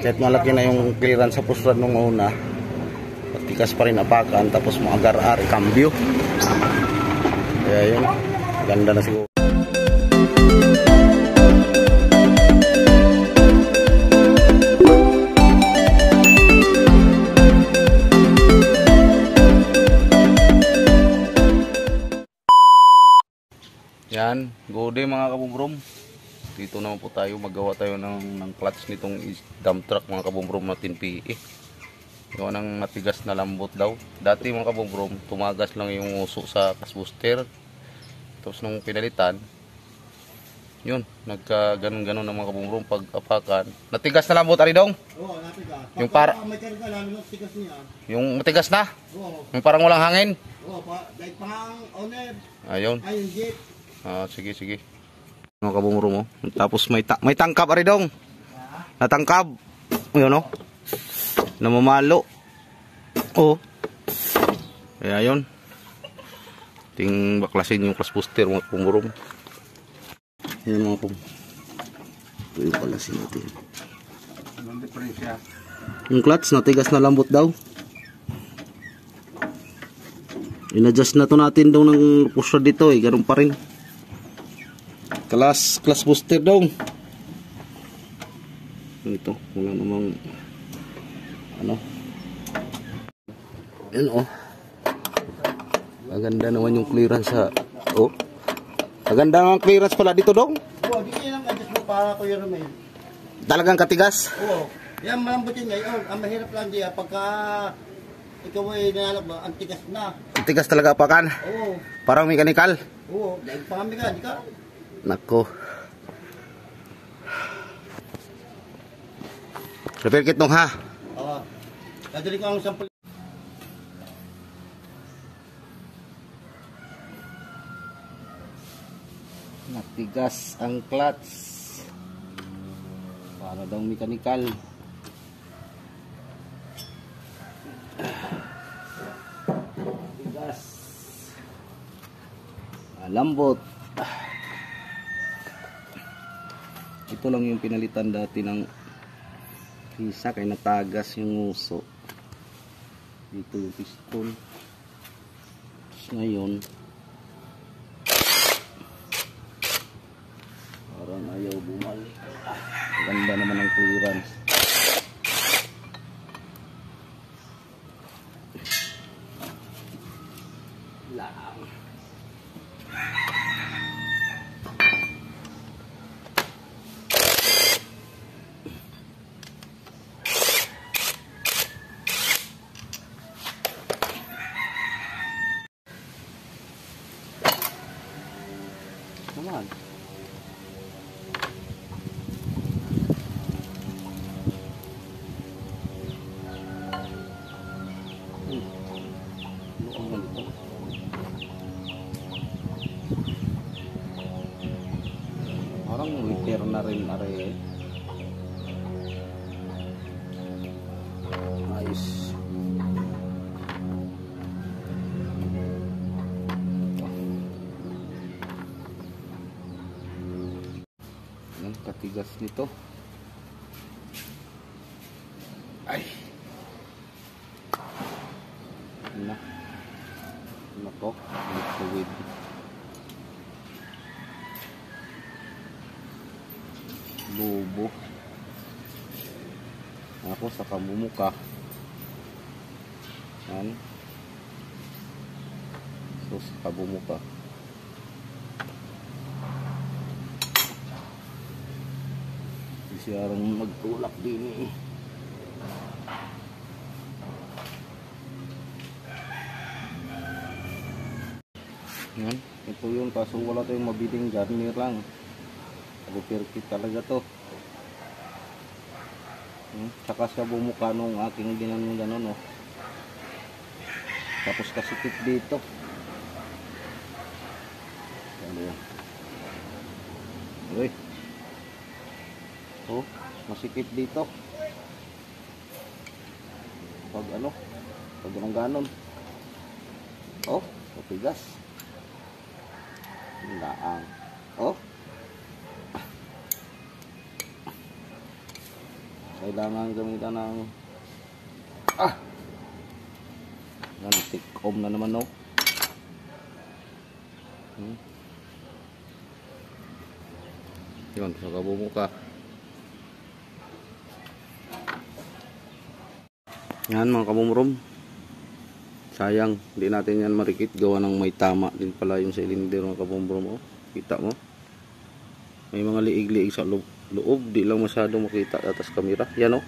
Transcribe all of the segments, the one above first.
Kahit malaki na yung clearance sa push rod nung una, patikas pa rin apakan, tapos maagar-ar, cambio. Kaya yun, ganda na siguro. Yan, good day mga kabumbrom. Dito naman po tayo, magawa tayo ng clutch nitong dump truck mga kabumbrom natin PE. Gawa ng matigas na lambot daw. Dati mga kabumbrom, tumagas lang yung uso sa gas booster. Tapos nung pinalitan, yun, nagka ganun-ganun ng mga kabumbrom pag apakan. Natigas na lambot, Aridong? Oo, natigas. Yung para may karga lang, yung tigas niya. yung matigas na? Oo. Yung parang walang hangin? Oo, dahil pang owner. Ayun. Ay, yung jeep. Sige, sige. Mga kabumuro mo. Tapos may tangkab, Aridong. Natangkab. Yun, no? Namamalo. Oo. Kaya yun. Ting baklasin yung clutch booster, mga kabumuro mo. Yan mga kabumuro. Ito yung baklasin natin. Anong diferensya? Yung clutch, natigas na lambot daw. In-adjust na to natin daw ng pusher dito eh. Ganun pa rin. Clutch booster daw. Ito, wala namang ano. Yan oh. Maganda naman yung clearance sa maganda naman clearance pala dito dong. Oo, di kaya lang adjust mo para ko yung remain. Talagang katigas. Oo. Yan malambot yun ngayon. Ang mahirap lang diya pagka ikaw ay nanalap ba, ang tigas na. Katigas talaga apakan. Oo. Parang mechanical. Oo, dahil pangami ka, di ka. Nako. Repair kit nung ha. Oo. Dadali ko ang sample. Natigas ang clutch. Para daw mechanical. Natigas. Lambot. Ito lang yung pinalitan dati ng isa kaya natagas yung uso. Dito yung piston. Tapos ngayon parang ayaw bumalik. Ganda naman ang clearance. Lang. Come on. Parang repair na rin are. Ayos. Ang katigas nito. Ay. Nako, liquid. Lobo. Ako sa kamumuka. Yan. So sa kabumuka. Siyarang magtulak din eh. Yan. Ito yung kaso wala tayong mabiting garnier lang. Repair kit talaga to. Saka sa bumuka nung aking gano'n oh. Tapos kasikip dito. Ano yan? Uy. Oh, masikip dito. Pag ano? Pag ganon. Oh, matigas. Laang. Oh. kailangan gamitan ng yan, take home na naman, no? Yun, saka bumuka. Yan mga kabumrom. Sayang, hindi natin yan marikit. Gawa ng may tama din pala yung cylinder mga kabumrom. Oh, kita mo? May mga liig-liig sa loob. Di lang masyado makita atas kamera. Yan, oh.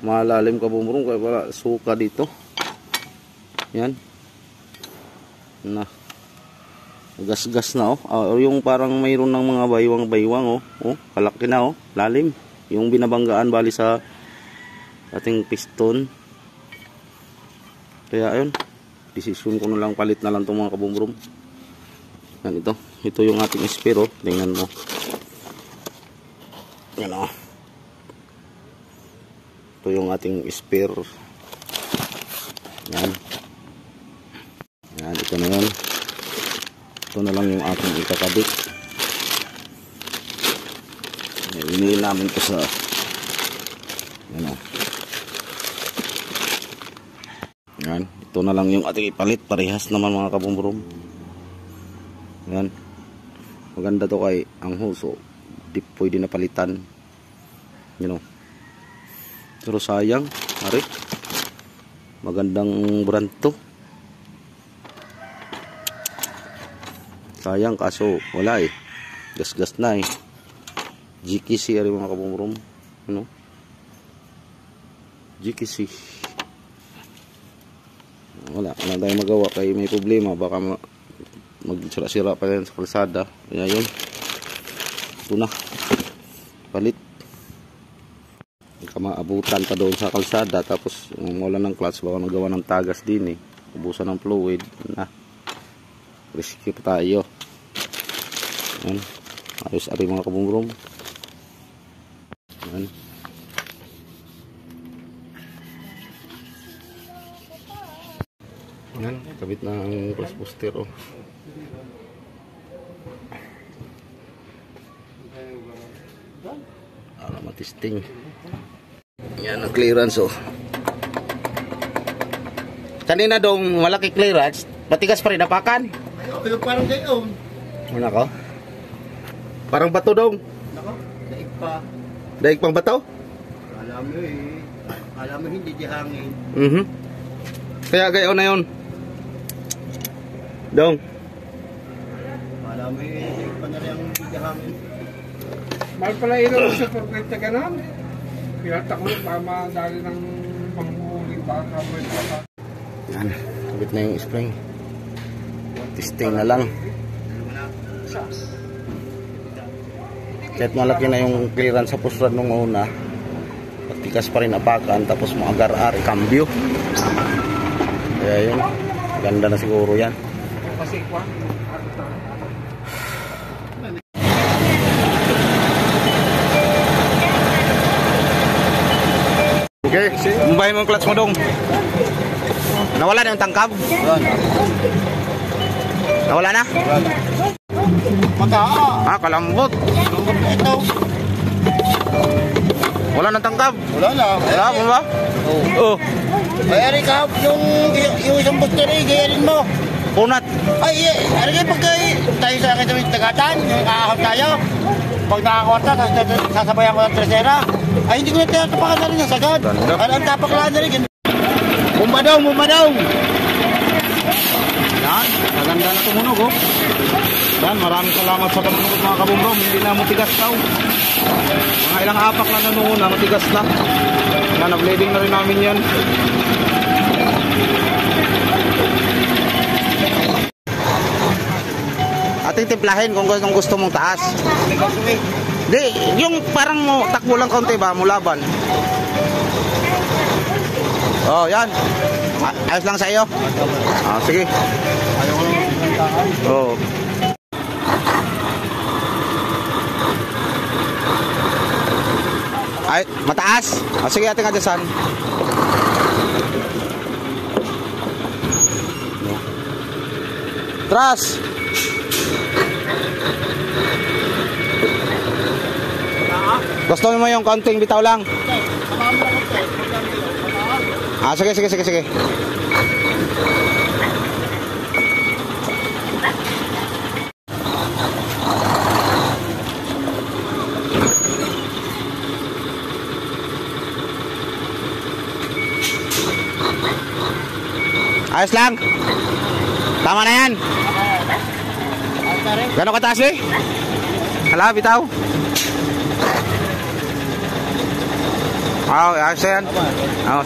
Malalim kabumrom. Kaya pala suka dito. Yan. Na. Gas-gas na, oh. Yung parang mayroon ng mga baywang-baywang, oh. Oh, kalaki na, oh. Lalim. Yung binabanggaan bali sa ating piston. Kaya ayun, desisyon ko na lang palit na lang itong mga kabumrom. Yan, ito yung ating spare, oh. Tingnan mo. Yan, oh. Ito yung ating spare. Yan. Yan, ito na yun. Ito na lang yung ating ikakabit. Inilin namin ito sa yan, oh. Yan, ito na lang yung ating ipalit. Parehas naman mga kabumrom. Yan. Maganda to kay ang huso. Di pwede na palitan. You know. Pero sayang, hari. Magandang brand to. Sayang kaso wala eh. Gas-gas na eh. GKC ari mga kabumrom. You know. GKC. Wala tayong magawa kay may problema. Baka magsira-sira pa yan sa kalsada. Kaya yun. Ito na. Palit. Maabutan pa doon sa kalsada. Tapos wala ng clutch. Baka magawa ng tagas din eh. Ubusan ng fluid. Na. Risky pa tayo. Yan. Ayos ari mga kabumrom. Yan. Yan. Kabit na ang cross booster, oh. Para matisting. Yan ang clearance, oh. Kanina dong malaki clearance. Matigas pa rin napakan. Ay, parang gayon. Ano ko? Parang bato dong. Nako, daig pa. Daig pang bato? Alam mo eh. Alam mo hindi di hangin. Kaya gayon na yun. Dong. Alam mo eh, daig pa na rin ang hindi di hangin. Mahal pala ilo sa pagkwenta ka na. Pinatak mo para madali ng panghuling baka mo ito. Yan. Kabit na yung spring. Testing na lang. Kahit malaki na yung clearance sa pusrad nung una, patikas pa rin apakan, tapos maagar-ar, cambio. Kaya yun, ganda na siguro yan. Okay, mumbahin mo yung clutch mo dong. Nawala na yung tangkab? Nawala na? Mataa. Kalambot. Ito. Wala nang tangkab? Wala na. Wala mo ba? Oo. Ay, Erika, yung isang booster eh, gayarin mo. Punat. Ay, Erika, pag tayo sa akin sa tagatan, nakahap tayo. Pag nakakwarta, sasabayan ko ng tresera. Ay, hindi ko na tapakan na rin sagad. Ang tapak lang na rin. Bumbadong, bumbadong. Yan, maganda na tumunog, oh. Yan, maraming salamat sa pagtulog mga kabumrom. Hindi na matigas daw. Mga ilang apak lang na noon na matigas na. Yan, na-bleeding na rin namin yan. Ating timplahin kung gusto mong taas. Di, yung parang mo takbo lang kaunti ba, mulaban. Oh, yan. Ayos lang sa iyo. Sige. Oh. Ay, mataas. Sige, ating adyasan. Tras. Gusto mo yung konting bitaw lang? Samahan mo lang konti. Ah, sige, sige, sige, sige. Ayos lang. Tama na yan. Gano'ng kataas eh? Hala, bitaw. Ayos yan.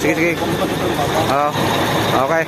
Sige, sige. Okay.